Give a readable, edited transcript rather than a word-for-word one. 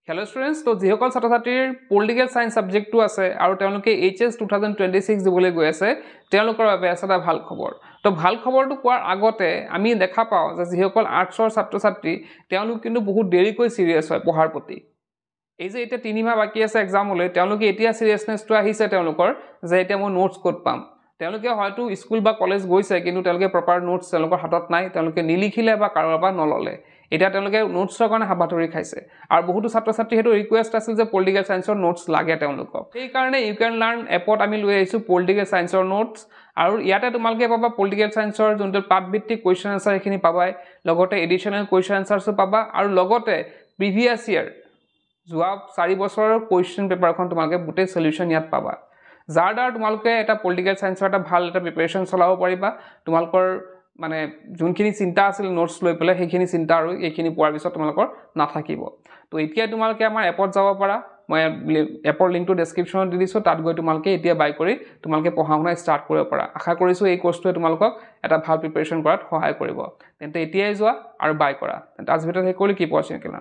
Hello students, তো যিসকল ছাত্ৰ ছাত্ৰীৰ পলিটিকেল সায়েন্স সাবজেক্টটো আছে আৰু তেওঁলোকে HS 2026 দিবলৈ গৈ আছে তেওঁলোকৰ বাবে এটা ভাল খবৰ। তো ভাল খবৰটো কোৱাৰ আগতে আমি দেখা পাওঁ যে যিসকল আৰ্টছৰ ছাত্ৰ ছাত্ৰী তেওঁলোক কিন্তু বহুত দেৰিকৈ সিৰিয়াস হয় পঢ়াৰ প্ৰতি। এই যে এতিয়া 3 মাহ বাকি আছে এক্সামলৈ তেওঁলোকে এতিয়া সিৰিয়াসনেছটো আহিছে তেওঁলোকৰ যে এতিয়া মই নোটছ কোড পাম। তেওঁলোকে হয়তো স্কুল বা কলেজ গৈছে কিন্তু তেওঁলোকে প্ৰপাৰ নোটছ তেওঁলোকৰ হাতত নাই, তেওঁলোকে নিলিখিলে বা কাৰোবাৰ পৰা নললে। এটা তেওঁলোকে নোটছৰ কাৰণে হাবাথৰি খাইছে আৰু বহুতো ছাত্ৰ ছাত্ৰী হেতু ৰিকুৱেষ্ট আছিল যে পলিটিকেল সায়েন্সৰ নোটছ লাগে তেওঁলোকক। সেই কাৰণে ইউ ক্যান লাৰ্ন এপত আমি লৈ আহিছো পলিটিকেল সায়েন্সৰ নোটছ আৰু ইয়াতে তোমালোকে পাবা পলিটিকেল সায়েন্সৰ যোনটো পাঠভিত্তিক কোৱেশ্চন আনসাৰ এখিনি পাবাই, লগতে এডিশনাল কোৱেশ্চন আনসাৰছো পাবা আৰু লগতে প্ৰিভিয়াস ইয়াৰ যোৱা 4 বছৰৰ কোৱেশ্চন পেপাৰখন তোমালোকে গোটেই সলিউশন ইয়াত পাবা। যাৰ দ্বাৰা তোমালোকে এটা পলিটিকেল সায়েন্সৰ এটা ভাল এটা প্ৰিপাৰেচন চলাব পাৰিবা। তোমালোকৰ মানে যোনখিনি চিন্তা আছিল নোটছ লৈ পেলাই সেইখিনি চিন্তা আৰু এইখিনি পোৱাৰ পিছত তোমালোকৰ নাথাকিব। তো এতিয়া তোমালোকে আমাৰ এপত যাব পাৰা, মই এপৰ লিংকটো ডেসক্ৰিপচনত দি দিছো, তাত গৈ তোমালোকে এতিয়া বাই কৰি তোমালোকে পঢ়া-শুনা ষ্টাৰ্ট কৰিব পাৰা। আশা কৰিছো এই কোৰ্সটোৱে তোমালোকক এটা ভাল প্ৰিপাৰেচন কৰাত সহায় কৰিব। তেন্তে এতিয়াই যোৱা আৰু বাই কৰা। তেন্তে আজি ভিডিঅ'টো শেষ কৰি কি পঢ়িছিলা?